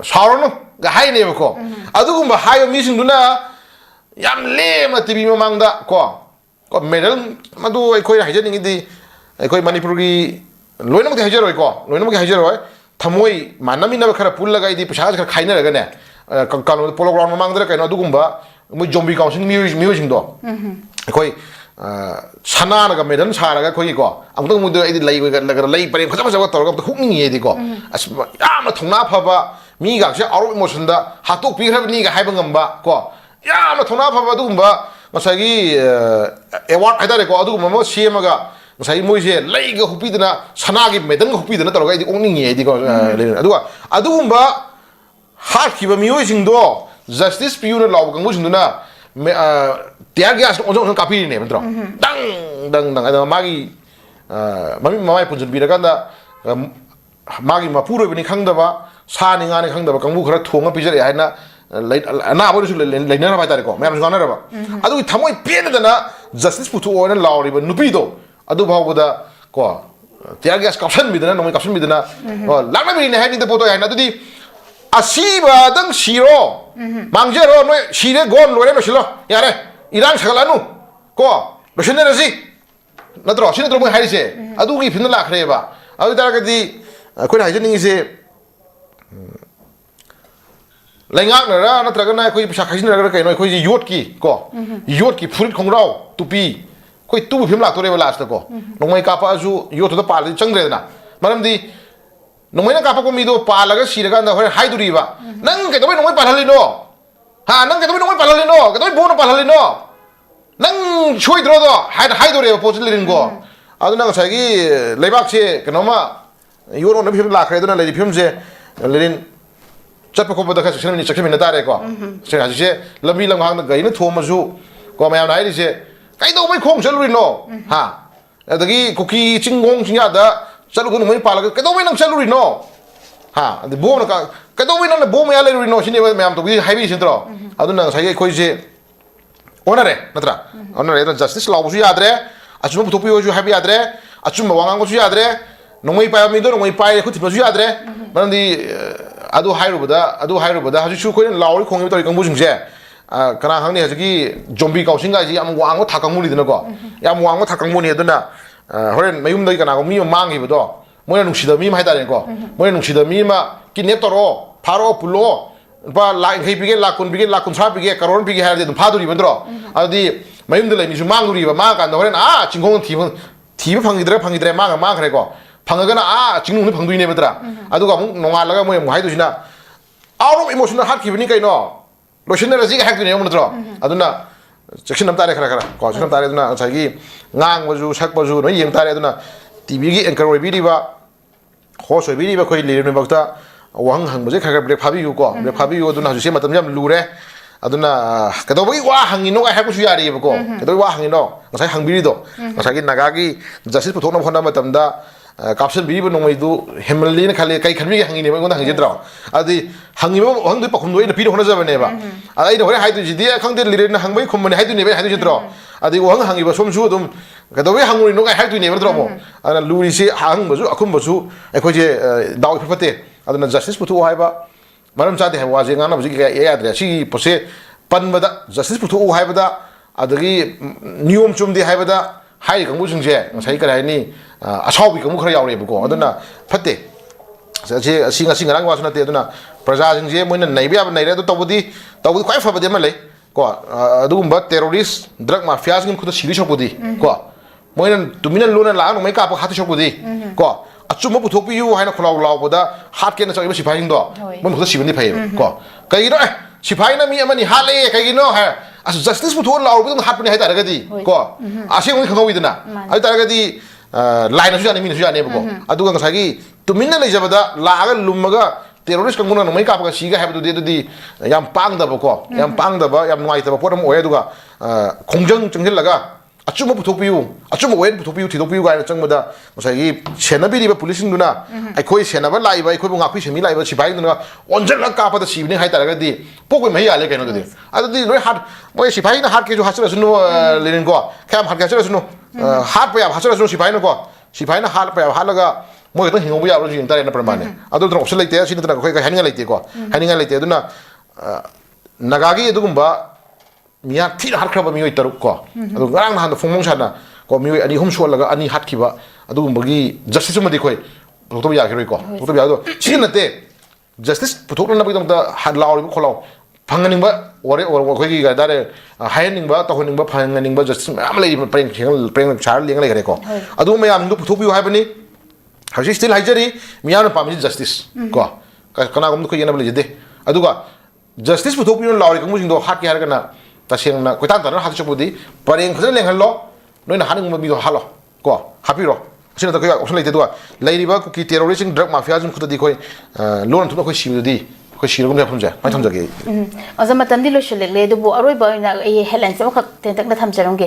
사오르노 하이네요 아두고 하이 미싱두나 얌 레마 TV mamangda ko medal madu ai khoi haijani ngi ai manipuri loinam ke hajaroi ko loinam ke hajaroi thamoi manami na khara pul lagai di pasa khara khaina raga ne kan polo ground mamangda kaino adugumba mo zombie council music do khoi sana naga medal saraga khoi ko amdo mudu ai lei laga lei pare khaja khaja torga hukni ye di ko asma yamna thongna phaba mi ga se aro emotion da hatok pi khabni ga haiba ngamba ko 야마 통나 파바도 kumba 마사기 에워드 하다래 거 아두고 뭐 시에마가 마사기 모이제 레이가 후피드나 사나기 메든 후피드나 떨어가 이디 옹닝이 이디고 아두가 아두고바 하키바 미오징도 justice 피우나 라고 간 모징도나 대학이 아서 온종 카피네 만들어 땅땅땅 아다 마기 마미 마마이 본전 비라간다 마기 마 푸르비니 강다바 사닝아니 강다바 강부 그라 통아 비저리 하나 na boru leina ba tare ko me am jana ba adu thamoi pedana justice putu ona lauri ba nupi do adu bhagoda ko tiagas caption midana no caption midana lagna bi ne ha ni de poto ya na dudi asiba dang shiro mangjero no shire gon lore no shilo yare irang sagalanu ko roshinera si nadro sine dro mo haise adu gi phinna la khre ba adu tara gadi ko na haje ningi se Lengang nara na terkena koi bisa kasih nara kai noi koi yot ki furit kongrau tupi koi tubu film lak tore belas ko nongmai kapa asu yot to pal changre na maram di nongmai na kapa ko mi do palaga siraga na hore haiduri ba nang ke tobai nongmai palhali no ha nang ke tobai nongmai palhali no ke tobai bono palhali no nang choi dro do haiduri ba pochil rin go adu na sagi leibak che kenoma yoro na film lak kre do na le film je lerin chapa ko bada ka section ni section ni tare ko se ha se lambi lam hang na gai na thoma su ko ma na ai se kai do mai khong chalu no ha adagi kuki chingong chingya da chalu ko mai pala ka do mai nang chalu no ha de bo na ka do mai na bo ma ya le no sini ma am to gi hai bi sin tro adu na sai ko se onare natra onare da justice law su ya dre achum bu to pi ju hai bi ya dre achum ma wang ko su ya dre no mai pa mi do no mai pa ko ti pa su ya dre man di adu hairubuda haji chu koin lauri khongi tori kangbu jingje kana hangni haji zombie kausing ga ji am wango thakangmuni dina ko yam wango thakangmuni aduna horen mayum dai kana ko mi mangi bodo moina nungsida mi mai tare ko moina nungsida mi ma kidnap toro pharo pulo ba la hei bige la kun sa bige karon bige ha de phaduri bendro adi mayum dai ni ju manguri ba ma kan horen jingong ti phangidre ma kare ko 방어가나 지금은 방도이네 버더라 아두가 농알라가 뭐 하이도시나 아로 이모셔널 핫 기분이 까이노 로션너지 학도네 오늘들어 아두나 적신 남다래 카라 거 적신 남다래도나 자기 낭버주 삭버주 너 이행 다래도나 TV기 앵커 비리바 호소 비리바 거의 리르는 박다 왕항 뭐지 카가 브레 파비유고 브레 파비유도나 주시 마탐 좀 루레 아두나 그도보기 와 항이노가 하고 주야리 버고 그도 와 항이노 사실 항비리도 자기 나가기 자실 부토나 혼나 마탐다 caption bibi nong mai du hemli na khale kai khanmi hangi ne ba ngona hangi dra adi hangi ba hang du pakhum doi na pi hona jaba ne ba ai no hore hai du jidi khang de lire na hang mai khum ne hai du ne ba hai du dra adi wang hangi ba som su dum ka do we hanguri no kai hai du ne ba dra mo ana luri si hang ba ju akhum ba su ai khoi je daw phate aduna justice putu hai ba maram cha de ha wa je ngana ba ji ka ya dra si pose pan ba da justice putu hai ba da adagi niyom chum di hai ba da hai kang bu jing je sai ka hai ni asawi kamu khara yaure buko aduna phatte se singa rang wasuna te aduna praja jing je moina nai bya nai re to tobudi kwai fa bade ma le ko adugumba terrorist drug mafia jing khuda siri chokbudi ko moina tumina luna la no mai ka pa hatu chokbudi ko achuma puthok pi yu haina khulaw law boda hat ke na chai si phai do mon khuda sibani phai ko kai no si phai na mi amani hale kai no ha asu justice puthok law bu hat pani hai ta ga di ko ase ngi khangau idana ai ta ga di line Sujane मिन सुजाने बको अदुगा ngसागी तुमिनना लेजबदा लागा लुमगा terrorist kanguna no mai ka pa siga habu de di yam pangda bako yam pangda ba yam nuai ta poram oe duga kongjang chunghil laga achuma puthokpiu achuma wen puthokpiu thidokpiu ga changmada ngsaigi senabi ri ba police duna ai khoi senaba lai ba khoi bu ngakpi semi lai ba sibai duna onjal ka pa da sibni hai ta ga di pokoi mai ale kaino di adi loi hat moi sibai na hat ke ju hasra sunu lenin ko kam hat ga hasra sunu hat pa ya hasra sunu sibai na ko sibai na hat pa ya halaga ꯃꯣꯏ ꯈꯛꯇꯪ ꯍꯤꯡꯍꯧꯕ ꯌꯥꯕ꯭ꯔꯁꯨ ꯌꯦꯡ ꯇꯥꯔꯦꯅ ꯄ꯭ꯔꯃꯥꯟꯅꯦ ꯑꯗꯨꯗꯨꯅ option ꯂꯩꯇꯦ ꯑꯁꯤ ꯅꯠꯇꯅ ꯑꯩꯈꯣꯏ ꯍꯥꯏꯅꯤꯡꯉꯥꯏ ꯂꯩꯇꯦꯀꯣ ꯍꯥꯏꯅꯤꯡꯉꯥꯏ ꯂꯩꯇꯦ ꯑꯗꯨꯅ ꯅꯥꯒꯥꯒꯤ ꯑꯗꯨꯒꯨꯝꯕ ꯃꯤꯌꯥꯝ ꯊꯤꯅ ꯍꯥꯠꯈ꯭ꯔꯕ ꯃꯤꯑꯣꯏ 3 ꯀꯣ ꯑꯗꯨ ꯉꯔꯥꯡ ꯅꯍꯥꯟꯗ ꯐꯣꯡꯐꯣꯡ ꯁꯥꯅ ꯀꯣ ꯃꯤꯑꯣꯏ 2 3 ꯁꯣꯜꯂꯒ 2 ꯍꯥꯠꯈꯤꯕ ꯑꯗꯨꯒꯨꯝꯕꯒꯤ ꯖꯁꯇꯤꯁ ꯑꯃꯗꯤ ꯑꯩꯈꯣꯏ ꯄꯨꯊꯣꯛꯇꯕ ꯌꯥꯈꯤꯔꯣꯏꯀꯣ ꯄꯨꯊꯣꯛꯇꯕ ꯌꯥꯗꯣ ꯁꯤ ꯅꯠꯇꯦ ꯖꯁꯇꯤꯁ ꯄꯨꯊꯣꯛꯅꯕꯒꯤꯗꯃꯛꯇ ꯂꯥꯎꯔꯤꯕ ꯈꯣꯜꯂꯥꯎ ꯐꯪꯍꯟꯅꯤꯡꯕ ꯑꯣꯔꯦ ꯑꯩꯈꯣꯏꯒꯤ ꯀꯩ ꯍꯥꯏꯍꯟꯅꯤꯡꯕ ꯇꯧꯍꯟꯅꯤꯡꯕ ꯐꯪꯍꯟꯅꯤꯡꯕ ꯖꯁꯇꯤꯁ ꯃꯌꯥꯝ ꯂꯩꯔꯤꯕ ꯄꯔꯦꯡ ꯁꯥꯔ ꯂꯦꯡ ꯂꯩꯈ꯭ꯔꯦꯀꯣ ꯑꯗꯨ ꯃꯌꯥꯝꯗꯨ ꯄꯨꯊꯣꯛꯄꯤꯌꯨ ꯍꯥꯏꯕꯅꯤ ꯍꯧꯖꯤꯛ ꯁ꯭ꯇꯤꯜ ꯍꯥꯏꯖꯔꯤ ꯃꯤꯌꯥꯝꯅ ꯄꯥꯝꯃꯤꯁꯤ ꯖꯁꯇꯤꯁ ꯀꯣ ꯀꯅꯥꯒꯨꯝꯕꯗ ꯑꯩꯈꯣꯏ ꯌꯦꯟꯅꯕ ꯂꯩꯖꯗꯦ ꯑꯗꯨꯒ ꯖꯁꯇꯤꯁ ꯄꯨꯊꯣꯛꯄꯤꯌꯨꯅ ꯂꯥꯎꯔꯤ ꯀꯥꯡꯕꯨꯁꯤꯡꯗꯣ ꯍꯥꯠꯀꯦ ꯍꯥꯏꯔꯒꯅ ꯇꯁꯦꯡꯅ ꯀꯣꯏꯇꯥꯟ ꯇꯥꯟꯅ ꯍꯥꯠꯆꯕꯨꯗꯤ ꯄꯔꯦꯡ ꯐꯖꯅ ꯂꯦꯡꯍꯜꯂꯣ ꯅꯣꯏꯅ ꯍꯥꯠꯅꯤꯡꯕ ꯃꯤꯗꯣ ꯍꯥꯠꯂꯣ ꯀꯣ ꯍꯥꯠꯄꯤꯔꯣ ꯑꯁꯤꯅ ꯑꯩꯈꯣꯏ ꯑꯣꯞꯁꯟ ꯂꯩꯇꯦ ꯑꯗꯨꯒ ꯂꯩꯔꯤꯕ ꯀꯨꯀꯤ ꯇꯦꯔꯣꯔꯤꯁꯁꯤꯡ ꯗ꯭ꯔꯒ ꯃꯥꯐꯤꯌꯥꯁꯤꯡ ꯈꯨꯠꯇꯗꯤ ꯑꯩꯈꯣꯏ ꯂꯣꯟ ꯊꯨꯅ ꯑꯩꯈꯣꯏ ꯁꯤꯕꯗꯨꯗꯤ ꯑꯩꯈꯣꯏ ꯁꯤꯔꯒꯨꯝꯕ ꯊꯝꯖꯩ ꯃꯥꯏ ꯊꯝꯖꯒꯦ ꯑꯣꯖꯥ ꯃꯇꯝꯗꯤ ꯂꯣꯏꯁꯤꯜꯂꯛꯂꯦ ꯑꯗꯨꯕꯨ ꯑꯔꯣꯏꯕ ꯑꯣꯏꯅ ꯑꯩ ꯍꯦꯗꯂꯥꯏꯟꯁ ꯑꯃꯈꯛ ꯇꯦꯟꯇꯛꯅ ꯊꯝꯖꯔꯝꯒꯦ